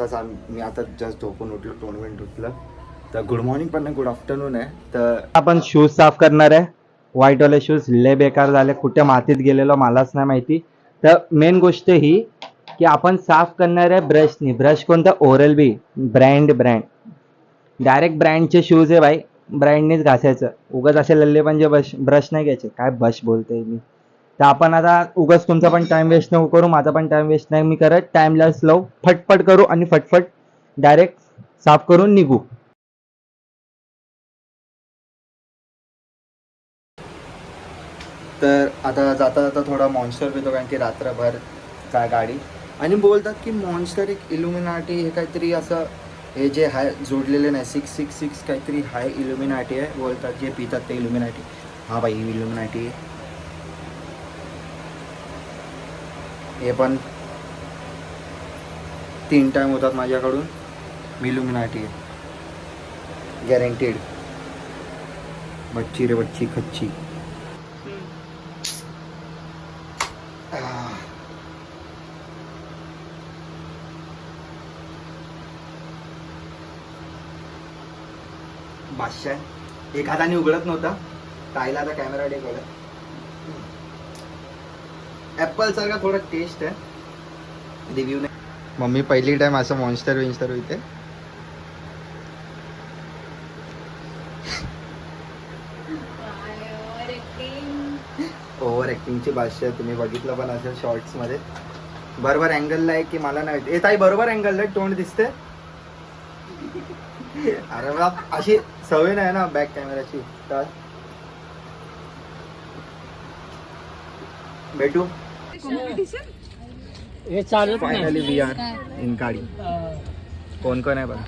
बस मी आता जस्ट झोपून उठलो, टोर्नामेंट उठलं. तर गुड मॉर्निंग पण नाही, गुड आफ्टरनून आहे. तर आपण शूज साफ करणार आहे. व्हाईटवाले शूज लय बेकार झाले, कुठे मातीत गेलेलो मलाच नाही माहिती. तर मेन गोष्ट ही की आपण साफ करणार आहे ब्रशनी. ब्रश कोणता? ओरल बी ब्रँड. डायरेक्ट ब्रँडचे शूज आहे भाई, ब्रँडनीच घासायचं. उगाच असे लल्ले म्हणजे ब्रश नाही घ्यायचे. काय बश बोलतोय मी. तर आपण आता उगाच तुमचा पण टाइम वेस्ट नको करू, माझा पण टाइम वेस्ट नाही मी करत. टाइमला स्लो फटफट करू आणि फटफट डायरेक्ट साफ करून निघू. तर आता जाता थोडा मॉन्स्टर पितो, कारण की रात्रभर काय गाडी. आणि बोलतात की मॉन्स्टर एक इल्युमिनाटी हे काहीतरी असं, हे जे हाय जोडलेले नाही 666 काहीतरी हाय इल्युमिनाटी आहे बोलतात, जे पितात ते इल्युमिनाटी. हां बाई इल्युमिनाटी आहे. हे पण 3 टाइम होतात माझ्याकडून. इल्युमिनाटी आहे गॅरंटीड. बच्ची रे बच्ची खच्ची. बादशाह एक हाताने उघडत नव्हता, ताईला आता कॅमेरा डेकवला. ॲपल सारखा थोडा टेस्ट आहे, रिव्ह्यू नाही. मम्मी पहिली टाइम असं मॉन्स्टर विन्स्टर होते. ओव्हर ॲक्टिंगची भाषा तुम्ही बघितलं पण असेल शॉर्ट्समध्ये. बरोबर अँगलला आहे की मला नाही येत. ताई बरोबर अँगलला आहे, तोंड दिसते. अरे बाप, अशी सवय नाही ना बॅक कॅमेराची. तर भेटू फायनली. वी आर इन गाडी. कोण कोण आहे बघा.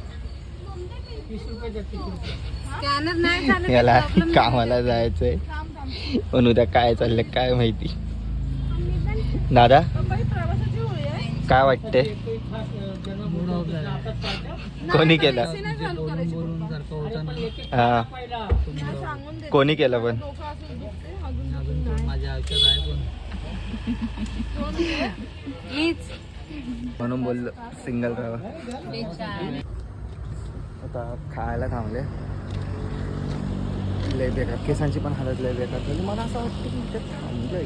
याला कामाला जायचंय पण उद्या काय चाललंय काय माहिती. दादा काय वाटते? कोणी केलं? हा कोणी केलं पण? म्हणून बोललो सिंगल राहा. आता खायला थांबले. लय बेकार, केसांची पण हालत लय बेकार झाली. मला असं वाटतं की इथे थांबलंय,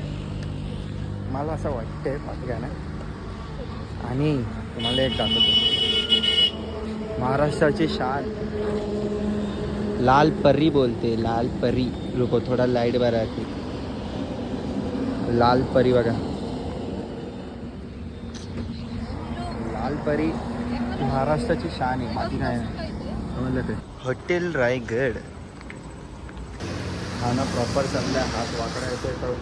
मला असं वाटतंय, बाकी काय नाही. आणि तुम्हाला एक दाखवतो, महाराष्ट्राची शान लाल परी बोलते, लाल परी. रुको थोडा लाईट बरा आहे. लाल परी बघा, लाल परी महाराष्ट्राची शान आहे, बाकी काय नाही. समजलं ते. हॉटेल रायगड. खाणं प्रॉपर चाललं आहे. हात वाकडा येतो तर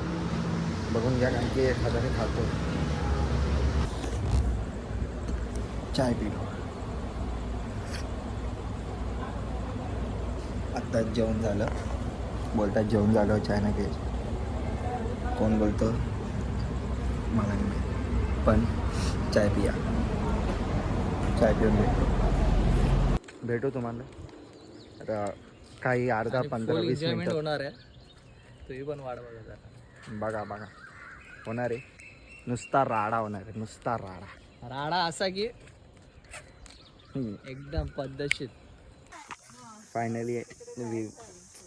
बघून घ्या, कारण की एखाद्याने खातो. चाय पिलो. आत्ताच जेवण झालं. बोलतात जेवण झालं चाय नाही घ्यायची. कोण बोलतं मला नाही माहिती, पण चाय पिया. चाय पिऊन भेटू तुम्हाला आता काही अर्धा 15-20 मिनिट होणार आहे. तुम्ही पण वाढ बघा बघा होणार आहे. नुसता राडा होणार आहे, नुसता राडा असा की एकदम पद्धतशीर. फायनली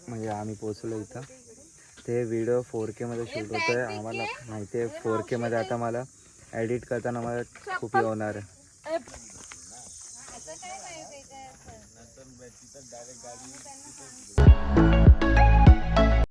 म्हणजे आम्ही पोचलो इथं. ते व्हिडिओ 4K मध्ये शूट होतोय. आम्हाला माहिती आहे 4K मध्ये आता मला एडिट करताना मला खूप होणार आहे. डायरेक्ट गाडी